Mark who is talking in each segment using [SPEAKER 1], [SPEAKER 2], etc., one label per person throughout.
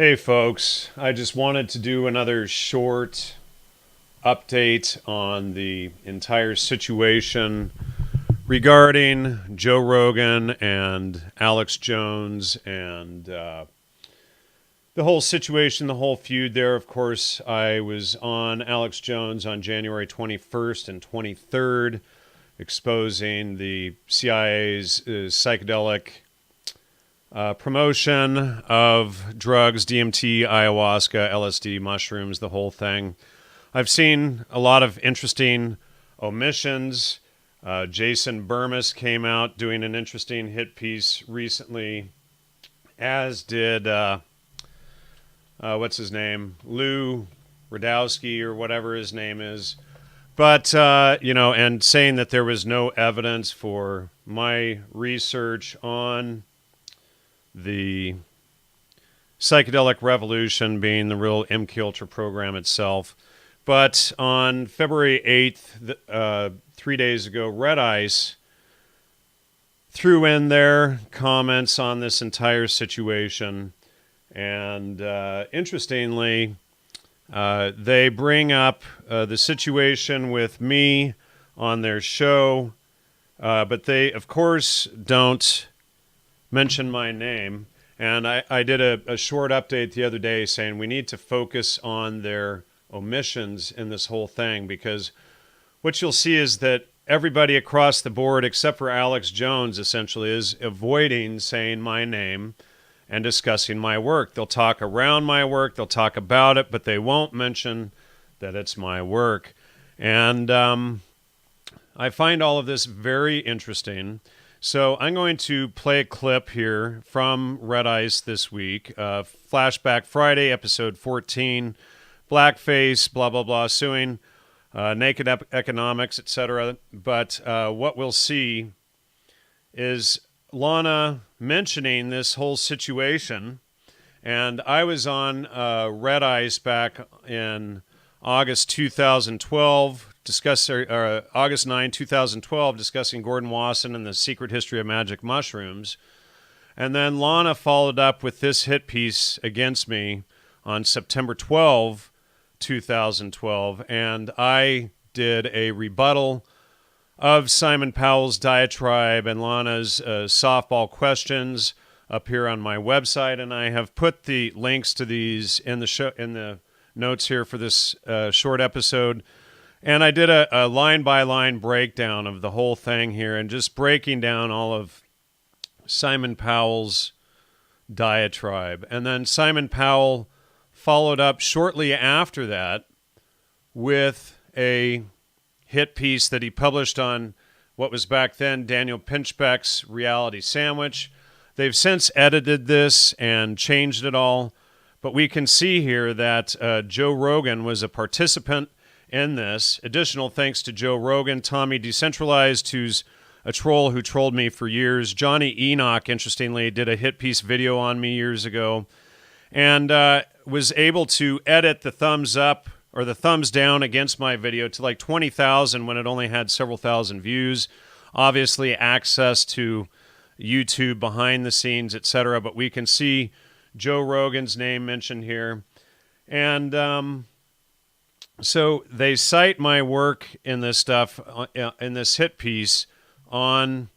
[SPEAKER 1] Hey folks, I just wanted to do another short update on the entire situation regarding Joe Rogan and Alex Jones and the whole situation, the whole feud there. Of course, I was on Alex Jones on January 21st and 23rd, exposing the CIA's psychedelic promotion of drugs, DMT, ayahuasca, LSD, mushrooms, the whole thing. I've seen a lot of interesting omissions. Jason Burmis came out doing an interesting hit piece recently, as did, what's his name? Lou Radowski or whatever his name is. But, and saying that there was no evidence for my research on the psychedelic revolution being the real MKUltra program itself. But on February 8th, 3 days ago, Red Ice threw in their comments on this entire situation. And interestingly, they bring up the situation with me on their show, but they, of course, don't mention my name. And I did a short update the other day saying we need to focus on their omissions in this whole thing, because what you'll see is that everybody across the board, except for Alex Jones, essentially is avoiding saying my name and discussing my work. They'll talk around my work, they'll talk about it, but they won't mention that it's my work. And I find all of this very interesting. So I'm going to play a clip here from Red Ice this week. Flashback Friday, episode 14, blackface, blah, blah, blah, suing, naked economics, etc. But what we'll see is Lana mentioning this whole situation. And I was on Red Ice back in August 2012, August 9, 2012, discussing Gordon Wasson and the secret history of magic mushrooms. And then Lana followed up with this hit piece against me on September 12, 2012, and I did a rebuttal of Simon Powell's diatribe and Lana's softball questions up here on my website, and I have put the links to these in the show, in the notes here for this short episode. And I did a line-by-line breakdown of the whole thing here and just breaking down all of Simon Powell's diatribe. And then Simon Powell followed up shortly after that with a hit piece that he published on what was back then Daniel Pinchbeck's Reality Sandwich. They've since edited this and changed it all, but we can see here that Joe Rogan was a participant in this. Additional thanks to Joe Rogan, Tommy Decentralized, who's a troll who trolled me for years. Johnny Enoch, interestingly, did a hit piece video on me years ago and was able to edit the thumbs up or the thumbs down against my video to like 20,000 when it only had several thousand views. Obviously, access to YouTube behind the scenes, etc. But we can see Joe Rogan's name mentioned here. And so they cite my work in this stuff, in this hit piece on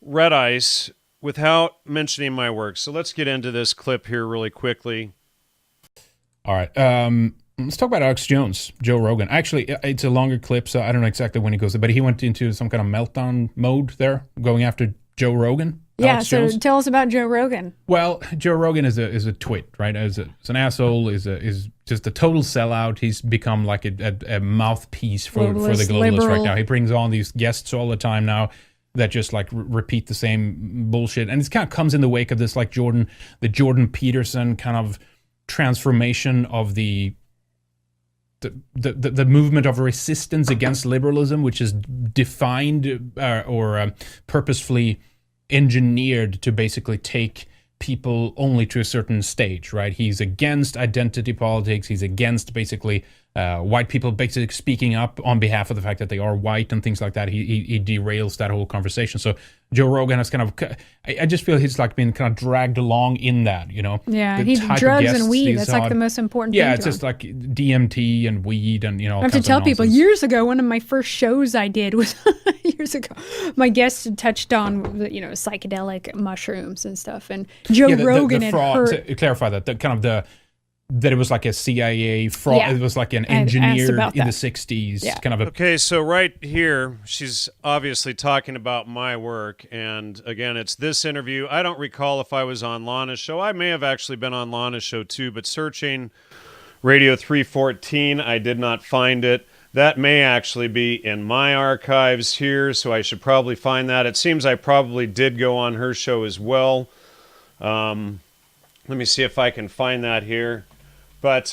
[SPEAKER 1] Red Ice without mentioning my work. So let's get into this clip here really quickly.
[SPEAKER 2] All right. Let's talk about Alex Jones, Joe Rogan. Actually, it's a longer clip, so I don't know exactly when he goes, but he went into some kind of meltdown mode there, going after Joe Rogan.
[SPEAKER 3] Yeah,
[SPEAKER 2] Alex
[SPEAKER 3] so
[SPEAKER 2] Jones.
[SPEAKER 3] tell us about Joe Rogan.
[SPEAKER 2] Well, Joe Rogan is a twit, right? Is an asshole. Is just a total sellout. He's become like a mouthpiece for the globalists right now. He brings on these guests all the time now that just like repeat the same bullshit, and it kind of comes in the wake of this like Jordan Peterson kind of transformation of the movement of resistance against liberalism, which is defined or purposefully engineered to basically take people only to a certain stage, right? He's against identity politics. He's against basically white people basically speaking up on behalf of the fact that they are white and things like that. He derails that whole conversation. So Joe Rogan has kind of, I just feel he's like been kind of dragged along in that, you know.
[SPEAKER 3] Yeah, he drugs and weed. That's like the most important thing.
[SPEAKER 2] Yeah, it's just like DMT and weed and, you know.
[SPEAKER 3] I have to tell people, years ago, one of my first shows I did was years ago. My guest touched on, you know, psychedelic mushrooms and stuff. And Joe Rogan had heard.
[SPEAKER 2] To clarify that, that it was like a CIA fraud. Yeah. It was like an engineer in the 60s. Kind of
[SPEAKER 1] Okay, so right here, she's obviously talking about my work. And again, it's this interview. I don't recall if I was on Lana's show. I may have actually been on Lana's show too, but searching Radio 314, I did not find it. That may actually be in my archives here, so I should probably find that. It seems I probably did go on her show as well. Let me see if I can find that here. But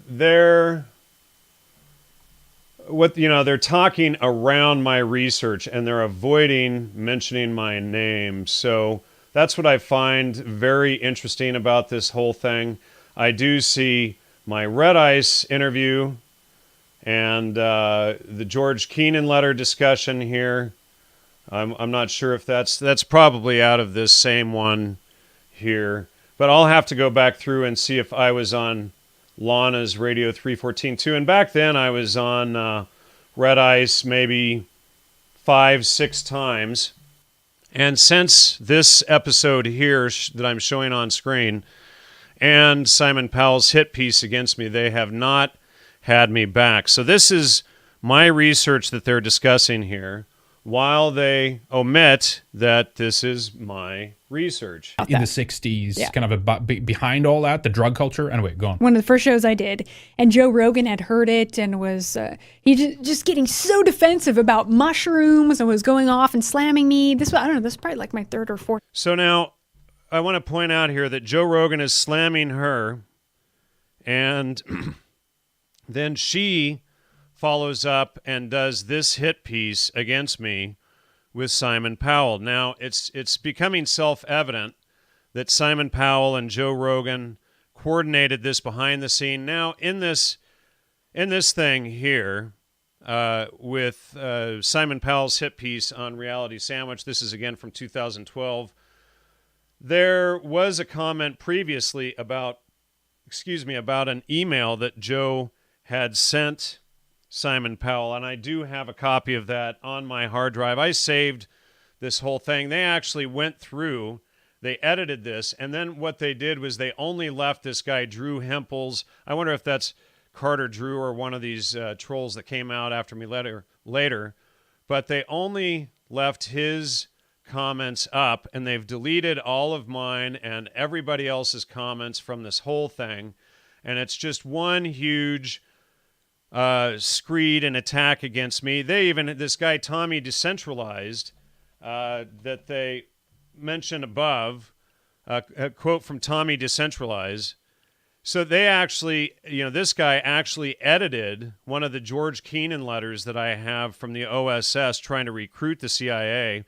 [SPEAKER 1] they're talking around my research and they're avoiding mentioning my name. So that's what I find very interesting about this whole thing. I do see my Red Ice interview and the George Keenan letter discussion here. I'm not sure if that's probably out of this same one here. But I'll have to go back through and see if I was on Lana's Radio 314 too. And back then I was on Red Ice maybe 5-6 times. And since this episode here that I'm showing on screen and Simon Powell's hit piece against me, they have not had me back. So this is my research that they're discussing here, while they omit that this is my research.
[SPEAKER 2] In the 60s, kind of behind all that, the drug culture. Anyway, go on.
[SPEAKER 3] One of the first shows I did, and Joe Rogan had heard it and was just getting so defensive about mushrooms and was going off and slamming me. This was probably like my third or fourth.
[SPEAKER 1] So now I want to point out here that Joe Rogan is slamming her, and then she follows up and does this hit piece against me with Simon Powell. Now, it's becoming self-evident that Simon Powell and Joe Rogan coordinated this behind the scene. Now, in this thing here with Simon Powell's hit piece on Reality Sandwich, this is again from 2012, there was a comment previously about an email that Joe had sent Simon Powell, and I do have a copy of that on my hard drive. I saved this whole thing. They actually went through, they edited this, and then what they did was they only left this guy, Drew Hempels. I wonder if that's Carter Drew or one of these trolls that came out after me later, but they only left his comments up, and they've deleted all of mine and everybody else's comments from this whole thing, and it's just one huge screed and attack against me. They even, this guy Tommy Decentralized, that they mentioned above, a quote from Tommy Decentralized. So they actually, this guy actually edited one of the George Keenan letters that I have from the OSS trying to recruit the CIA.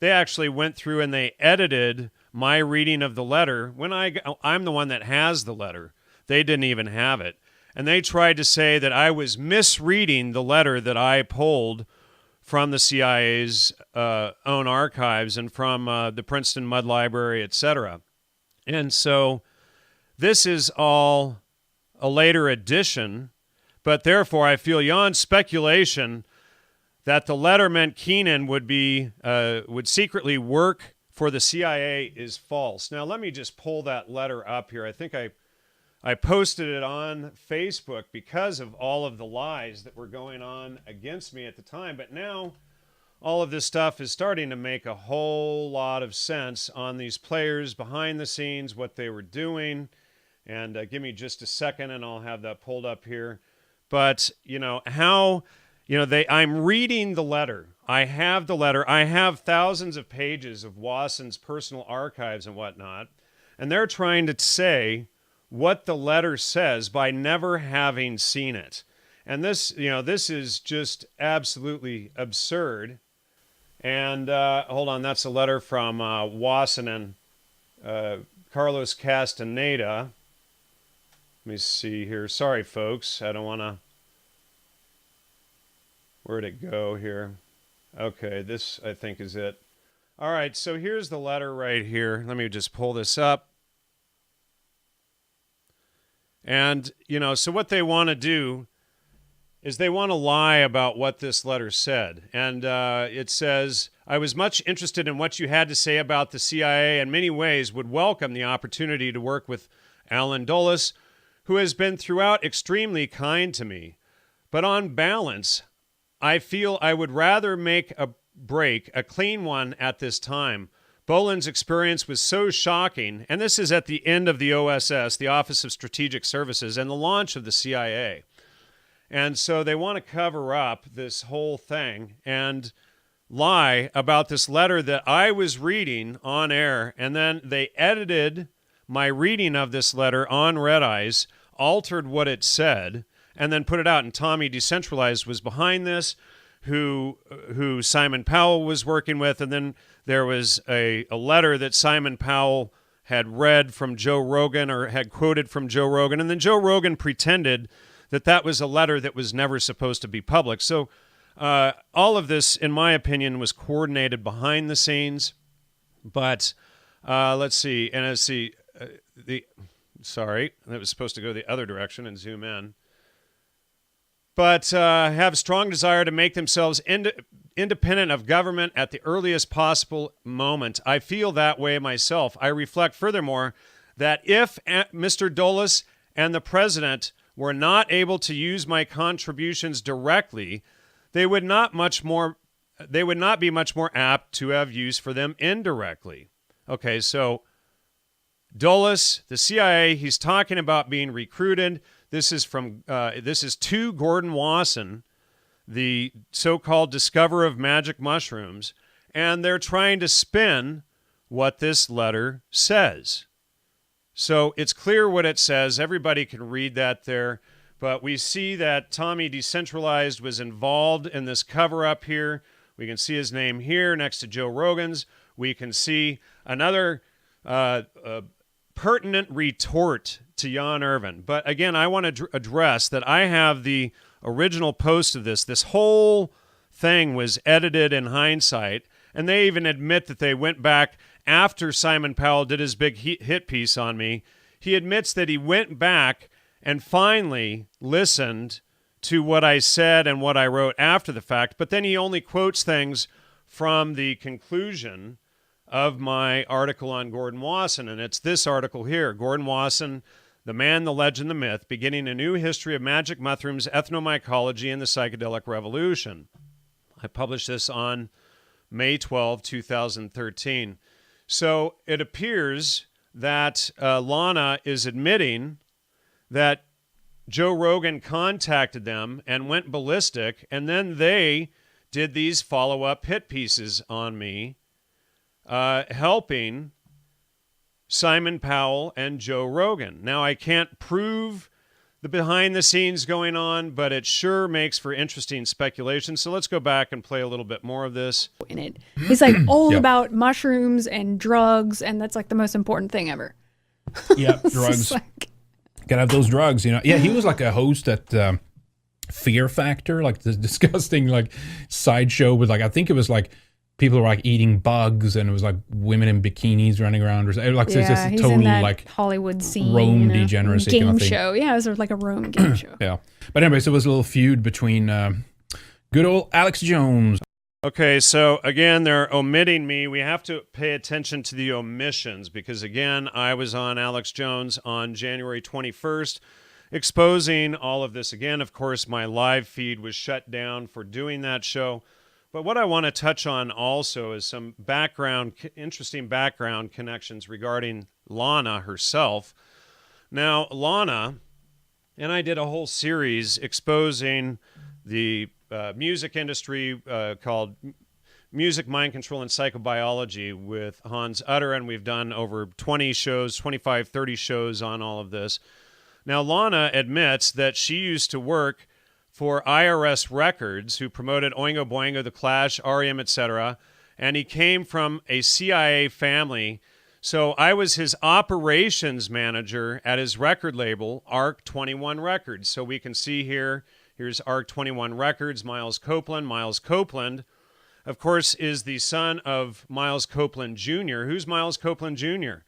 [SPEAKER 1] They actually went through and they edited my reading of the letter when I'm the one that has the letter. They didn't even have it. And they tried to say that I was misreading the letter that I pulled from the CIA's own archives and from the Princeton Mud Library, etc. And so this is all a later addition, but therefore I feel beyond speculation that the letter meant Keenan would secretly work for the CIA is false. Now let me just pull that letter up here. I think I posted it on Facebook because of all of the lies that were going on against me at the time. But now all of this stuff is starting to make a whole lot of sense on these players behind the scenes, what they were doing. And give me just a second and I'll have that pulled up here. But, I'm reading the letter. I have the letter. I have thousands of pages of Wasson's personal archives and whatnot. And they're trying to say what the letter says by never having seen it. And this is just absolutely absurd. And hold on, that's a letter from Wasson and Carlos Castaneda. Let me see here. Sorry, folks. I don't want to... Where'd it go here? Okay, this, I think, is it. All right, so here's the letter right here. Let me just pull this up. And, so what they want to do is they want to lie about what this letter said. And it says, I was much interested in what you had to say about the CIA and in many ways would welcome the opportunity to work with Alan Dulles, who has been throughout extremely kind to me. But on balance, I feel I would rather make a break, a clean one at this time. Boland's experience was so shocking, and this is at the end of the OSS, the Office of Strategic Services, and the launch of the CIA. And so they want to cover up this whole thing and lie about this letter that I was reading on air, and then they edited my reading of this letter on Red Ice, altered what it said, and then put it out. And Tommy Decentralized was behind this, who Simon Powell was working with, and then there was a letter that Simon Powell had read from Joe Rogan or had quoted from Joe Rogan, and then Joe Rogan pretended that that was a letter that was never supposed to be public. So all of this, in my opinion, was coordinated behind the scenes. But let's see, and let's see, sorry, that was supposed to go the other direction and zoom in. But have strong desire to make themselves independent of government at the earliest possible moment. I feel that way myself. I reflect furthermore that if Mr. Dulles and the president were not able to use my contributions directly, they would not be much more apt to have use for them indirectly. Okay, so Dulles, the CIA, he's talking about being recruited. This is to Gordon Wasson, the so-called discoverer of magic mushrooms, and they're trying to spin what this letter says. So it's clear what it says. Everybody can read that there. But we see that Tommy Decentralized was involved in this cover-up here. We can see his name here next to Joe Rogan's. We can see another pertinent retort to Jan Irvin. But again, I want to address that I have the original post of this. This whole thing was edited in hindsight, and they even admit that they went back after Simon Powell did his big hit piece on me. He admits that he went back and finally listened to what I said and what I wrote after the fact, but then he only quotes things from the conclusion of my article on Gordon Wasson, and it's this article here, Gordon Wasson, The Man, the Legend, the Myth, Beginning a New History of Magic Mushrooms, Ethnomycology, and the Psychedelic Revolution. I published this on May 12, 2013. So it appears that Lana is admitting that Joe Rogan contacted them and went ballistic, and then they did these follow-up hit pieces on me, helping Simon Powell and Joe Rogan. Now, I can't prove the behind-the-scenes going on, but it sure makes for interesting speculation. So let's go back and play a little bit more of this.
[SPEAKER 3] In it, it's like all about mushrooms and drugs, and that's like the most important thing ever.
[SPEAKER 2] Yeah, drugs. Gotta have those drugs, you know. Yeah, he was like a host at Fear Factor, like this disgusting like sideshow with like, I think it was like people were like eating bugs, and it was like women in bikinis running around, or like
[SPEAKER 3] yeah,
[SPEAKER 2] it's just
[SPEAKER 3] he's
[SPEAKER 2] total
[SPEAKER 3] in that
[SPEAKER 2] like
[SPEAKER 3] Hollywood scene,
[SPEAKER 2] Rome degeneracy
[SPEAKER 3] game
[SPEAKER 2] kind of thing.
[SPEAKER 3] show. Yeah, it was like a Rome game show.
[SPEAKER 2] Yeah, but anyway, so it was a little feud between good old Alex Jones.
[SPEAKER 1] Okay, so again, they're omitting me. We have to pay attention to the omissions because, again, I was on Alex Jones on January 21st exposing all of this. Again, of course, my live feed was shut down for doing that show. But what I want to touch on also is some interesting background connections regarding Lana herself. Now, Lana, and I did a whole series exposing the music industry called Music, Mind Control, and Psychobiology with Hans Utter, and we've done over 20 shows, 25, 30 shows on all of this. Now, Lana admits that she used to work for IRS Records, who promoted Oingo Boingo, The Clash, R.E.M., etc., and he came from a CIA family. So I was his operations manager at his record label, ARC 21 Records. So we can see here's ARC 21 Records, Miles Copeland. Miles Copeland, of course, is the son of Miles Copeland Jr. Who's Miles Copeland Jr.?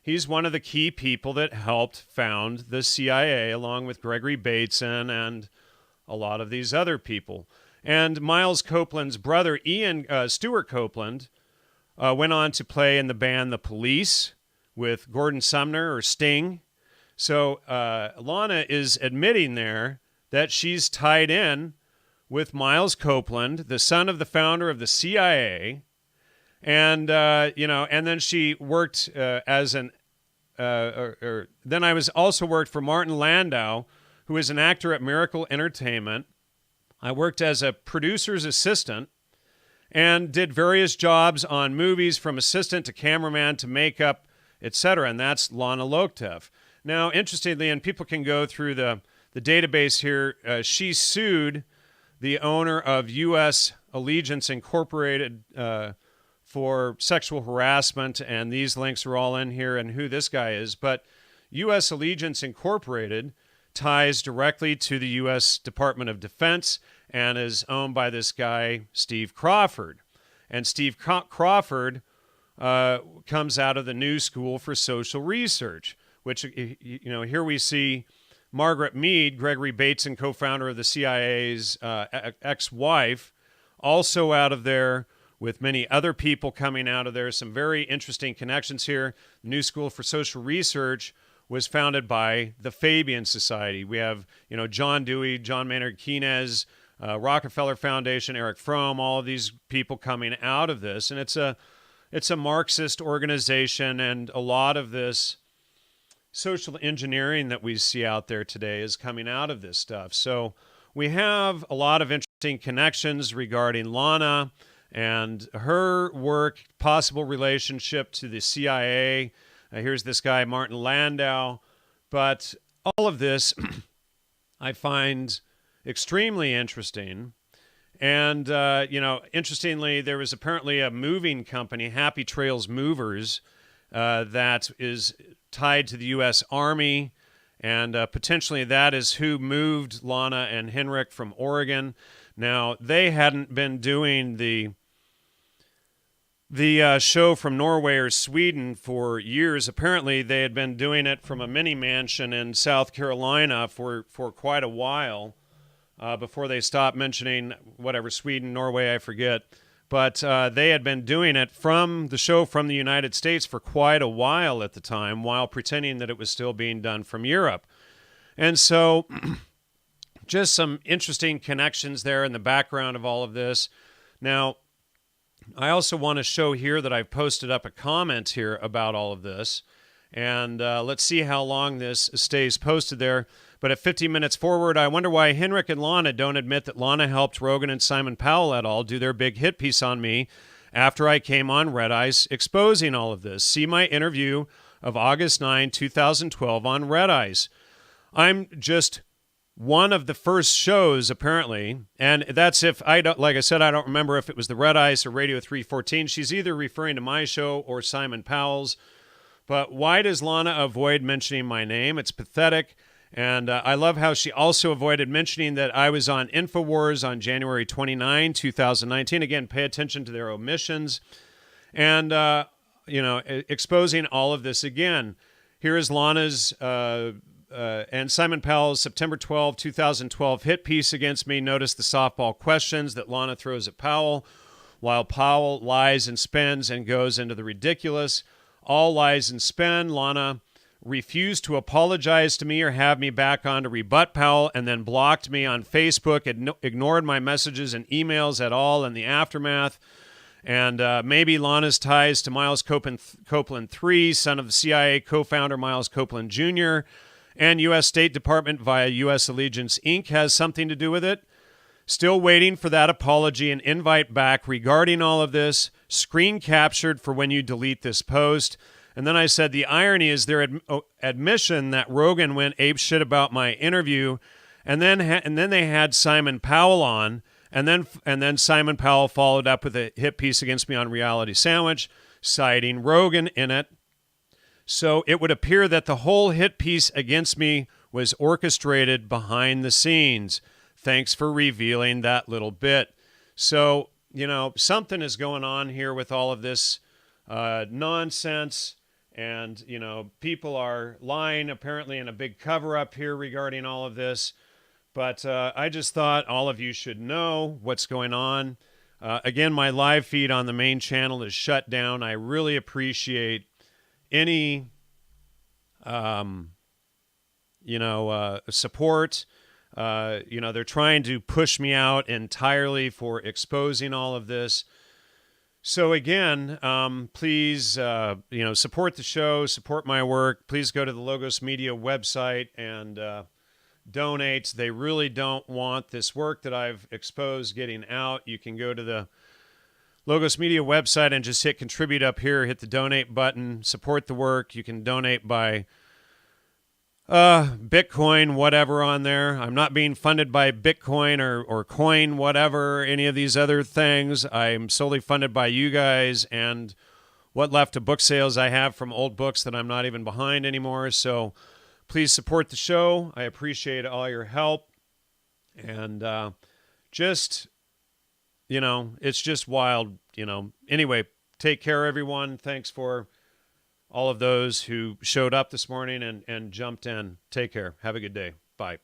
[SPEAKER 1] He's one of the key people that helped found the CIA, along with Gregory Bateson and a lot of these other people. And Miles Copeland's brother, Stuart Copeland, went on to play in the band The Police with Gordon Sumner, or Sting. So Lana is admitting there that she's tied in with Miles Copeland, the son of the founder of the CIA. And, and then she worked then I was also worked for Martin Landau, who is an actor at Miracle Entertainment. I worked as a producer's assistant and did various jobs on movies, from assistant to cameraman to makeup, etc. And that's Lana Loktev. Now, interestingly, and people can go through the database here, she sued the owner of U.S. Allegiance Incorporated for sexual harassment, and these links are all in here and who this guy is. But U.S. Allegiance Incorporated ties directly to the U.S. Department of Defense and is owned by this guy, Steve Crawford. And Steve Crawford comes out of the New School for Social Research, which, here we see Margaret Mead, Gregory Bateson, co-founder of the CIA's ex-wife, also out of there, with many other people coming out of there. Some very interesting connections here. The New School for Social Research was founded by the Fabian Society. We have, John Dewey, John Maynard Keynes, Rockefeller Foundation, Eric Fromm, all of these people coming out of this. And it's a Marxist organization, and a lot of this social engineering that we see out there today is coming out of this stuff. So we have a lot of interesting connections regarding Lana and her work, possible relationship to the CIA. Here's this guy, Martin Landau. But all of this I find extremely interesting. And, interestingly, there was apparently a moving company, Happy Trails Movers, that is tied to the U.S. Army. And potentially that is who moved Lana and Henrik from Oregon. Now, they hadn't been doing the show from Norway or Sweden for years. Apparently, they had been doing it from a mini mansion in South Carolina for quite a while before they stopped mentioning Sweden, Norway, I forget. But they had been doing it from the show from the United States for quite a while at the time, while pretending that it was still being done from Europe. And so just some interesting connections there in the background of all of this. Now, I also want to show here that I've posted up a comment here about all of this. And let's see how long this stays posted there. But at 50 minutes forward, I wonder why Henrik and Lana don't admit that Lana helped Rogan and Simon Powell at all do their big hit piece on me after I came on Red Ice exposing all of this. See my interview of August 9, 2012 on Red Ice. I'm just one of the first shows, apparently, and that's if I don't, like I said, I don't remember if it was the Red Ice or Radio 314. She's either referring to my show or Simon Powell's. But why does Lana avoid mentioning my name? It's pathetic. And I love how she also avoided mentioning that I was on InfoWars on January 29, 2019. Again, pay attention to their omissions. And, exposing all of this again. Here is Lana's and Simon Powell's September 12, 2012 hit piece against me. Notice the softball questions that Lana throws at Powell, while Powell lies and spins and goes into the ridiculous. All lies and spin. Lana refused to apologize to me or have me back on to rebut Powell, and then blocked me on Facebook, ignored my messages and emails at all in the aftermath. And maybe Lana's ties to Miles Copeland III, son of the CIA co-founder Miles Copeland Jr., and U.S. State Department via U.S. Allegiance Inc. has something to do with it. Still waiting for that apology and invite back regarding all of this, screen captured for when you delete this post. And then I said, the irony is their admission that Rogan went apeshit about my interview, and then they had Simon Powell on, and then Simon Powell followed up with a hit piece against me on Reality Sandwich, citing Rogan in it. So it would appear that the whole hit piece against me was orchestrated behind the scenes. Thanks for revealing that little bit. So, something is going on here with all of this nonsense. And, people are lying apparently in a big cover-up here regarding all of this. But I just thought all of you should know what's going on. Again, my live feed on the main channel is shut down. I really appreciate any, support. They're trying to push me out entirely for exposing all of this. So again, please, support the show, support my work. Please go to the Logos Media website and donate. They really don't want this work that I've exposed getting out. You can go to the Logos Media website and just hit contribute up here, hit the donate button, support the work. You can donate by Bitcoin, whatever on there. I'm not being funded by Bitcoin or coin, whatever, any of these other things. I'm solely funded by you guys and what left of book sales I have from old books that I'm not even behind anymore. So please support the show. I appreciate all your help. And it's just wild, Anyway, take care, everyone. Thanks for all of those who showed up this morning and jumped in. Take care. Have a good day. Bye.